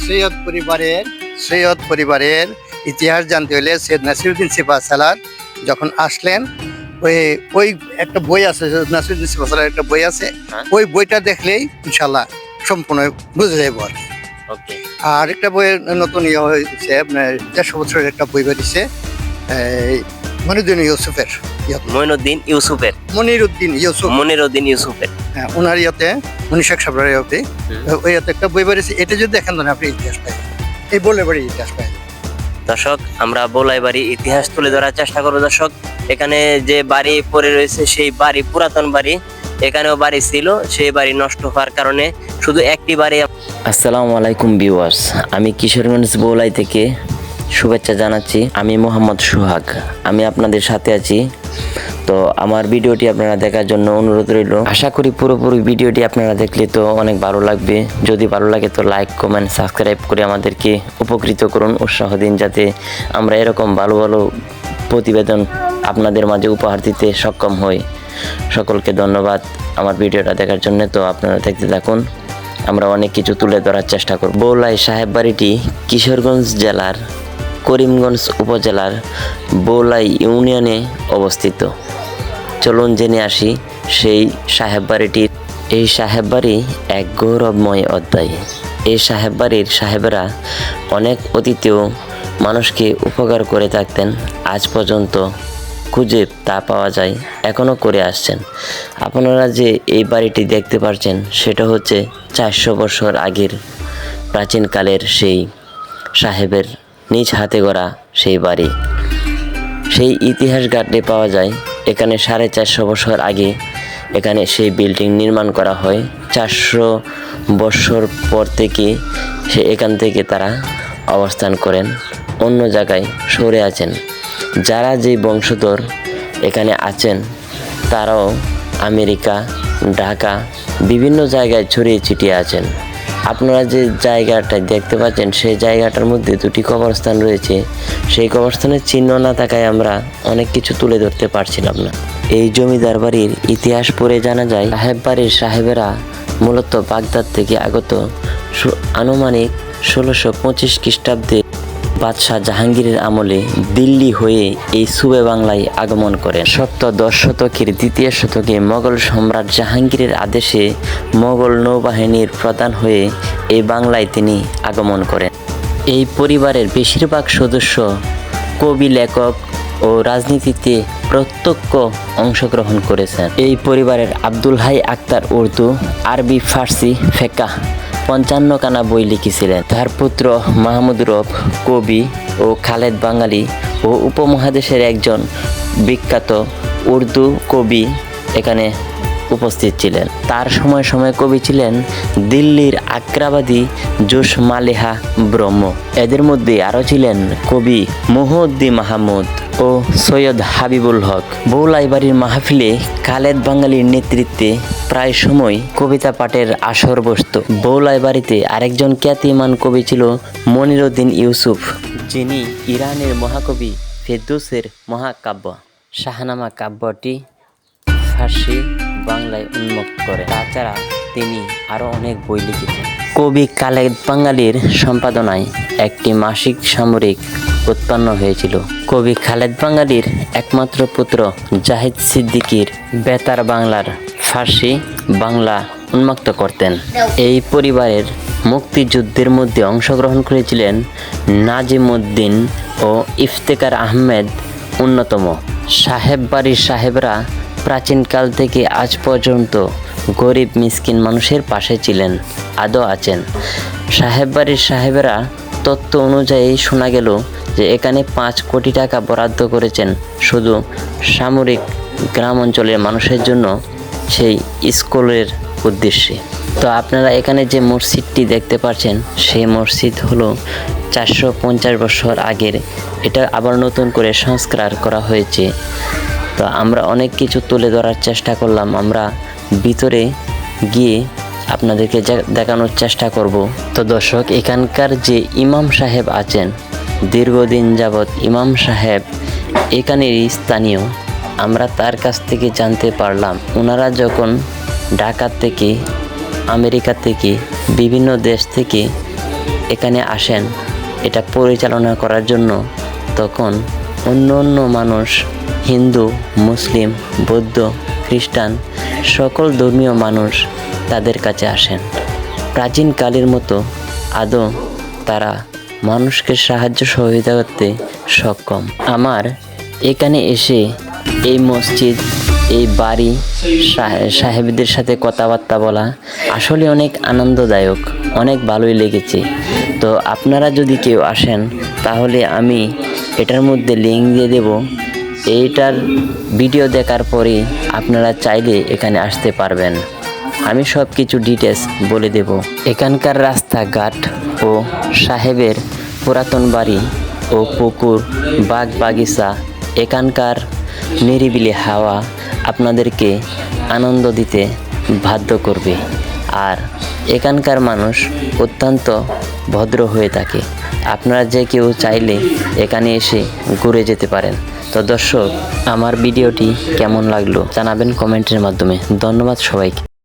সৈয়দ পরিবারের ইতিহাস জানতে হলে সৈয়দ নাসিরউদ্দিন সিপাহসালার যখন আসলেন, ওই ওই একটা বই আছে, সৈয়দ নাসিরউদ্দিন সিপাহসালার একটা বই আছে, ওই বইটা দেখলেই ইনশাল্লাহ সম্পূর্ণ বুঝে যাবো আর কি। ওকে। আর একটা বইয়ের নতুন ইয়ে হয়েছে, আপনার 150 বছরের একটা বই বেরিয়েছে, মনিরুদ্দিন ইউসুফের হ্যাঁ, ওনার ইয়েতে মনীষক সাবরার ইয়েতে ওই ইয়েতে একটা বই বেরিয়েছে। এটা যদি দেখেন তাহলে আপনি ইতিহাস পাই যাবেন, এই বলে বাড়ি ইতিহাস পাই যাবেন। দর্শক, আমরা বোলাইবাড়ি ইতিহাস তুলে ধরার চেষ্টা করবো। দর্শক, এখানে যে বাড়ি পড়ে রয়েছে সেই বাড়ি পুরাতন বাড়ি, এখানেও বাড়ি ছিল, সেই বাড়ি নষ্ট হওয়ার কারণে শুধু একটি বাড়ি। আসসালামু আলাইকুম ভিউয়ার্স, আমি কিশোরগঞ্জ বোলাই থেকে শুভেচ্ছা জানাচ্ছি। আমি মোহাম্মদ সোহাগ, আমি আপনাদের সাথে আছি। তো আমার ভিডিওটি আপনারা দেখার জন্য অনুরোধ রইল। আশা করি পুরোপুরি ভিডিওটি আপনারা দেখলে তো অনেক ভালো লাগবে। যদি ভালো লাগে তো লাইক, কমেন্ট, সাবস্ক্রাইব করে আমাদেরকে উপকৃত করুন, উৎসাহ দিন, যাতে আমরা এরকম ভালো ভালো প্রতিবেদন আপনাদের মাঝে উপহার দিতে সক্ষম হই। সকলকে ধন্যবাদ আমার ভিডিওটা দেখার জন্য। তো আপনারা দেখতে থাকুন, আমরা অনেক কিছু তুলে ধরার চেষ্টা করব। বৌলাই সাহেব বাড়িটি কিশোরগঞ্জ জেলার করিমগঞ্জ উপজেলার বৌলাই ইউনিয়নে অবস্থিত। চলুন জেনে আসি সেই সাহেব বাড়িটির। এই সাহেব বাড়ি এক গৌরবময় অধ্যায়। এই সাহেব বাড়ির সাহেবেরা অনেক অতীতেও মানুষকে উপকার করে থাকতেন, আজ পর্যন্ত খুঁজে তা পাওয়া যায়, এখনও করে আসছেন। আপনারা যে এই বাড়িটি দেখতে পাচ্ছেন সেটা হচ্ছে 400 বছর আগের প্রাচীনকালের সেই সাহেবের নিজ হাতে গড়া সেই বাড়ি। সেই ইতিহাস ঘাটলে পাওয়া যায় এখানে 450 বছর আগে এখানে সেই বিল্ডিং নির্মাণ করা হয়। 400 বছর পর থেকে এখান থেকে তারা অবস্থান করেন, অন্য জায়গায় সরে আছেন। যারা যে বংশধর এখানে আছেন তারাও আমেরিকা, ঢাকা, বিভিন্ন জায়গায় ছড়িয়ে ছিটিয়ে আছেন। আপনারা যে জায়গাটা দেখতে পাচ্ছেন সেই জায়গাটার মধ্যে দুটি কবরস্থান রয়েছে। সেই কবরস্থানের চিহ্ন না থাকায় আমরা অনেক কিছু তুলে ধরতে পারছিলাম না। এই জমিদার বাড়ির ইতিহাস পড়ে জানা যায় সাহেব বাড়ির সাহেবেরা মূলত বাগদাদ থেকে আগত আনুমানিক 1625 খ্রিস্টাব্দে বাদশাহ জাহাঙ্গীরের আমলে দিল্লি হয়ে এই সুবে বাংলায় আগমন করেন। 17 শতকের দ্বিতীয় শতকে মোগল সম্রাট জাহাঙ্গীরের আদেশে মোগল নৌবাহিনীর প্রধান হয়ে এই বাংলায় তিনি আগমন করেন। এই পরিবারের বেশিরভাগ সদস্য কবি, লেখক ও রাজনীতিতে প্রত্যক্ষ অংশগ্রহণ করেছেন। এই পরিবারের আব্দুল হাই আক্তার উর্দু, আরবি, ফার্সি, ফেকাহ 55 খানা বই লিখেছিলেন। তার পুত্র মাহমুদ রব কবি ও খালেদ বাঙালি ও উপমহাদেশের একজন বিখ্যাত উর্দু কবি এখানে উপস্থিত ছিলেন। তার সময় সময় কবি ছিলেন দিল্লির আগ্রাবাদী জোশ মালেহা ব্রহ্ম। এদের মধ্যে আরও ছিলেন কবি মুহুদ্দিন মাহমুদ ও সৈয়দ হাবিবুল হক। বৌলাই বাড়ির মাহফিলে খালেদ বাঙালির নেতৃত্বে প্রায় সময় কবিতা পাঠের আসর বসত। বৌলাই বাড়িতে আরেকজন খ্যাতিমান কবি ছিল মনিরুদ্দিন ইউসুফ, যিনি ইরানের মহাকবি ফেরদৌসের মহাকাব্য শাহনামা কাব্যটি ফার্সি বাংলায় উন্মুক্ত করে। তাছাড়া তিনি আরও অনেক বই লিখেছেন। কবি খালেদ বাঙালির সম্পাদনায় একটি মাসিক সামরিক উৎপন্ন হয়েছিল। কবি খালেদ বাঙালির একমাত্র পুত্র জাহিদ সিদ্দিকীর বেতার বাংলার ফার্সি বাংলা উন্মুক্ত করতেন। এই পরিবারের মুক্তিযুদ্ধের মধ্যে অংশগ্রহণ করেছিলেন নাজিমউদ্দিন ও ইফতেখার আহমেদ অন্যতম। সাহেব বাড়ির সাহেবরা প্রাচীনকাল থেকে আজ পর্যন্ত গরিব মিসকিন মানুষের পাশে ছিলেন, আদৌ আছেন। সাহেব বাড়ির সাহেবেরা তথ্য অনুযায়ী শোনা গেল যে এখানে 5 কোটি টাকা বরাদ্দ করেছেন শুধু সামরিক গ্রাম অঞ্চলের মানুষের জন্য সেই স্কুলের উদ্দেশ্যে। তো আপনারা এখানে যে মসজিদটি দেখতে পাচ্ছেন সেই মসজিদ হলো 450 বছর আগের। এটা আবার নতুন করে সংস্কার করা হয়েছে। তো আমরা অনেক কিছু তুলে ধরার চেষ্টা করলাম। আমরা ভিতরে গিয়ে আপনাদেরকে দেখানোর চেষ্টা করব। তো দর্শক, এখানকার যে ইমাম সাহেব আছেন, দীর্ঘদিন যাবৎ ইমাম সাহেব এখানেরই স্থানীয়। আমরা তার কাছ থেকে জানতে পারলাম ওনারা যখন ঢাকা থেকে, আমেরিকা থেকে, বিভিন্ন দেশ থেকে এখানে আসেন এটা পরিচালনা করার জন্য, তখন অন্য অন্য মানুষ, হিন্দু, মুসলিম, বৌদ্ধ, খ্রিস্টান, সকল ধর্মীয় মানুষ তাদের কাছে আসেন। প্রাচীনকালের মতো আদৌ তারা মানুষকে সাহায্য সহযোগিতা করতে সক্ষম। আমার এখানে এসে এই মসজিদ, এই বাড়ি, সাহেবদের সাথে কথাবার্তা বলা আসলে অনেক আনন্দদায়ক, অনেক ভালোই লেগেছে। তো আপনারা যদি কেউ আসেন তাহলে আমি এটার মধ্যে লিঙ্ক দিয়ে দেব। এইটার ভিডিও দেখার পরে আপনারা চাইলে এখানে আসতে পারবেন। আমি সব কিছু ডিটেলস বলে দেব। এখানকার রাস্তাঘাট ও সাহেবের পুরাতন বাড়ি ও পুকুর, বাগ বাগিচা, এখানকার নিরিবিলি হাওয়া আপনাদেরকে আনন্দ দিতে বাধ্য করবে। আর এখানকার মানুষ অত্যন্ত ভদ্র হয়ে থাকে। আপনারা যে কেউ চাইলে এখানে এসে ঘুরে যেতে পারেন। তো দর্শক, আমার ভিডিওটি কেমন লাগলো জানাবেন কমেন্টের মাধ্যমে। ধন্যবাদ সবাইকে।